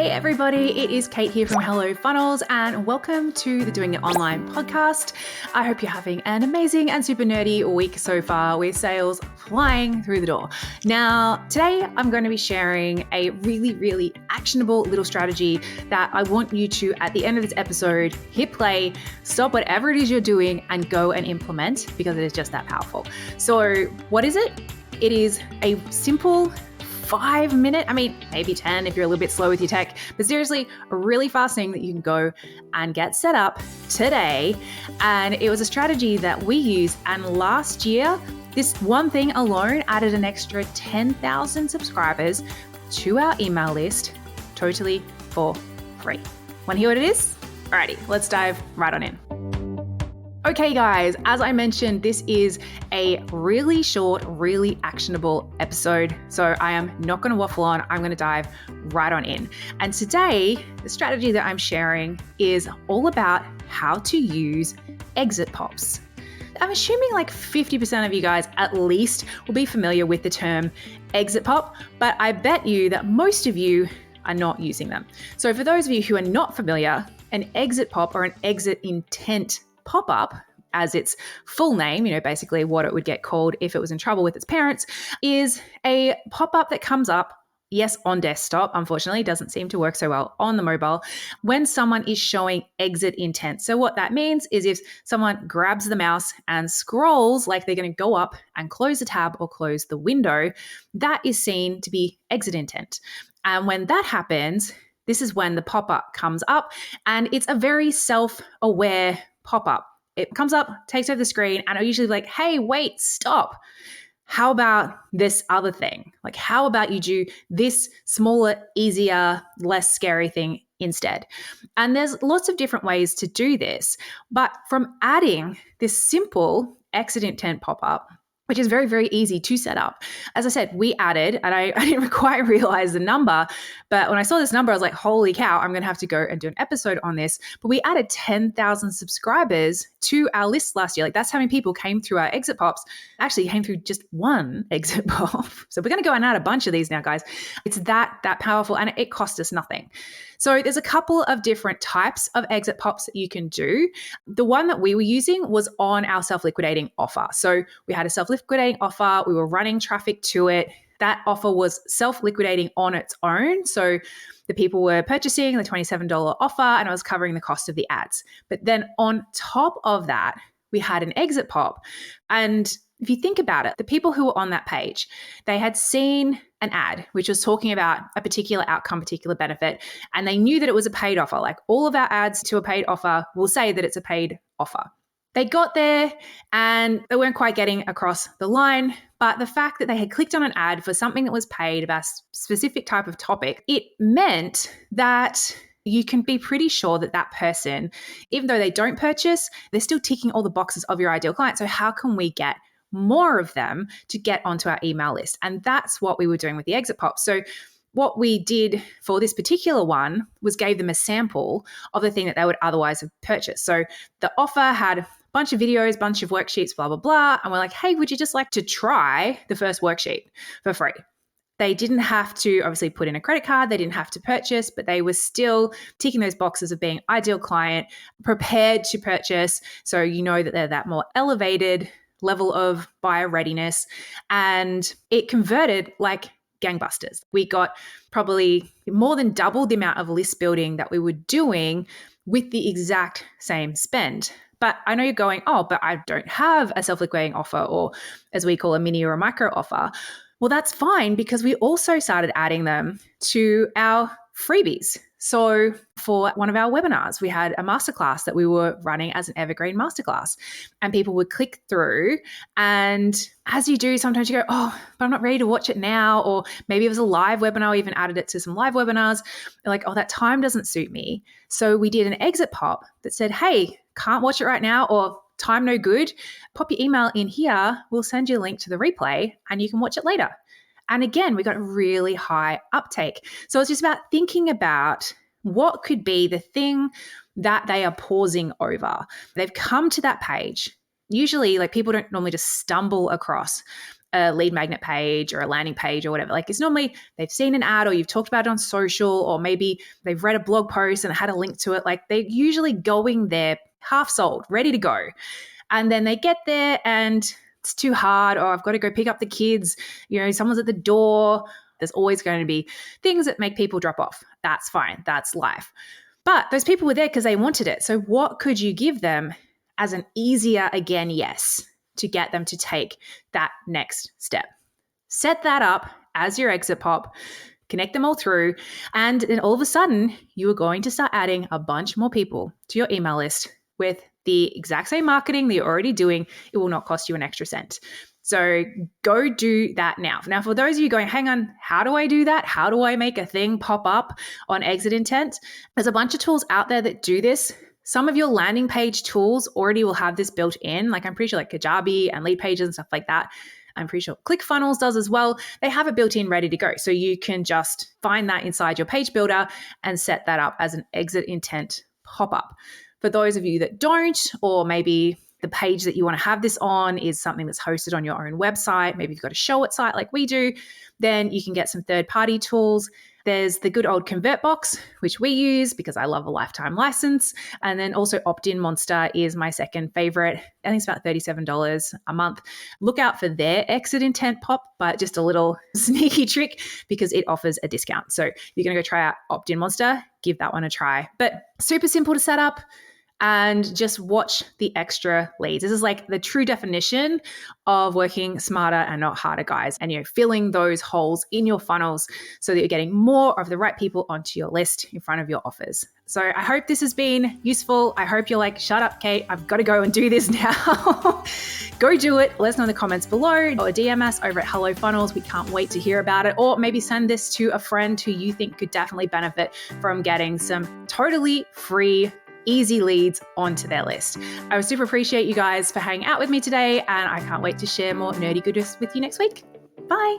Hey everybody, it is Kate here from Hello Funnels and welcome to the Doing It Online podcast. I hope you're having an amazing and super nerdy week so far with sales flying through the door. Now, today I'm going to be sharing a really actionable little strategy that I want you to, at the end of this episode, hit play, stop whatever it is you're doing and go and implement because it is just that powerful. So what is it? It is a simple 5-minute, maybe 10 if you're a little bit slow with your tech, but seriously, a really fast thing that you can go and get set up today. And it was a strategy that we used. And last year, this one thing alone added an extra 10,000 subscribers to our email list, totally for free. Want to hear what it is? Alrighty, let's dive right on in. Okay guys, as I mentioned, this is a really short, really actionable episode. So I am not going to waffle on, I'm going to dive right on in. And today, the strategy that I'm sharing is all about how to use exit pops. I'm assuming like 50% of you guys at least will be familiar with the term exit pop, but I bet you that most of you are not using them. So for those of you who are not familiar, an exit pop or an exit intent pop-up, as its full name, basically what it would get called if it was in trouble with its parents, is a pop-up that comes up, yes, on desktop. Unfortunately, it doesn't seem to work so well on the mobile, when someone is showing exit intent. So what that means is if someone grabs the mouse and scrolls like they're going to go up and close the tab or close the window, that is seen to be exit intent. And when that happens, this is when the pop-up comes up, and it's a very self-aware pop-up. It comes up, takes over the screen, and I'm usually like, hey, wait, stop. How about this other thing? Like, how about you do this smaller, easier, less scary thing instead? And there's lots of different ways to do this, but from adding this simple exit intent pop-up, which is very easy to set up. As I said, we added, and I didn't quite realize the number, but when I saw this number, I was like, holy cow, I'm going to have to go and do an episode on this. But we added 10,000 subscribers to our list last year. Like, that's how many people came through our exit pops. Actually came through just one exit pop. So we're going to go and add a bunch of these now, guys. It's that powerful, and it cost us nothing. So there's a couple of different types of exit pops that you can do. The one that we were using was on our self-liquidating offer. So we had a self-liquidating offer. We were running traffic to it. That offer was self-liquidating on its own. So the people were purchasing the $27 offer, and I was covering the cost of the ads. But then on top of that, we had an exit pop. And if you think about it, the people who were on that page, they had seen an ad which was talking about a particular outcome, particular benefit, and they knew that it was a paid offer. Like, all of our ads to a paid offer will say that it's a paid offer. They got there and they weren't quite getting across the line, but the fact that they had clicked on an ad for something that was paid about a specific type of topic, it meant that you can be pretty sure that that person, even though they don't purchase, they're still ticking all the boxes of your ideal client. So how can we get more of them to get onto our email list? And that's what we were doing with the exit pop. So what we did for this particular one was gave them a sample of the thing that they would otherwise have purchased. So the offer had a bunch of videos, bunch of worksheets, blah, blah, blah. And we're like, hey, would you just like to try the first worksheet for free? They didn't have to obviously put in a credit card. They didn't have to purchase, but they were still ticking those boxes of being ideal client, prepared to purchase. So you know that they're that more elevated level of buyer readiness, and it converted like gangbusters. We got probably more than double the amount of list building that we were doing with the exact same spend. But I know you're going, oh, but I don't have a self-liquidating offer, or as we call a mini or a micro offer. Well, that's fine, because we also started adding them to our freebies. So for one of our webinars, we had a masterclass that we were running as an evergreen masterclass, and people would click through. And as you do, sometimes you go, oh, but I'm not ready to watch it now. Or maybe it was a live webinar. We even added it to some live webinars. They're like, oh, that time doesn't suit me. So we did an exit pop that said, hey, can't watch it right now, or time no good. Pop your email in here. We'll send you a link to the replay and you can watch it later. And again, we got really high uptake. So it's just about thinking about what could be the thing that they are pausing over. They've come to that page. Usually, like, people don't normally just stumble across a lead magnet page or a landing page or whatever. Like it's normally they've seen an ad or you've talked about it on social, or maybe they've read a blog post and it had a link to it. Like they're usually going there half sold, ready to go. And then they get there and it's too hard, or I've got to go pick up the kids, someone's at the door. There's always going to be things that make people drop off. That's fine. That's life. But those people were there because they wanted it. So what could you give them as an easier, again, yes, to get them to take that next step? Set that up as your exit pop, connect them all through, and then all of a sudden, you are going to start adding a bunch more people to your email list with the exact same marketing that you're already doing. It will not cost you an extra cent. So go do that now. Now, for those of you going, hang on, how do I do that? How do I make a thing pop up on exit intent? There's a bunch of tools out there that do this. Some of your landing page tools already will have this built in. Like I'm pretty sure like Kajabi and Lead Pages and stuff like that. I'm pretty sure ClickFunnels does as well. They have it built in, ready to go. So you can just find that inside your page builder and set that up as an exit intent pop-up. For those of you that don't, or maybe the page that you want to have this on is something that's hosted on your own website, maybe you've got a show it site like we do, then you can get some third-party tools. There's the good old ConvertBox, which we use because I love a lifetime license. And then also Opt-in Monster is my second favorite. I think it's about $37 a month. Look out for their exit intent pop, but just a little sneaky trick because it offers a discount. So if you're going to go try out Opt-in Monster, give that one a try. But super simple to set up. And just watch the extra leads. This is like the true definition of working smarter and not harder, guys. And filling those holes in your funnels so that you're getting more of the right people onto your list in front of your offers. So I hope this has been useful. I hope you're like, shut up, Kate. I've got to go and do this now. Go do it. Let us know in the comments below or DM us over at Hello Funnels. We can't wait to hear about it. Or maybe send this to a friend who you think could definitely benefit from getting some totally free easy leads onto their list. I would super appreciate you guys for hanging out with me today, and I can't wait to share more nerdy goodness with you next week. Bye.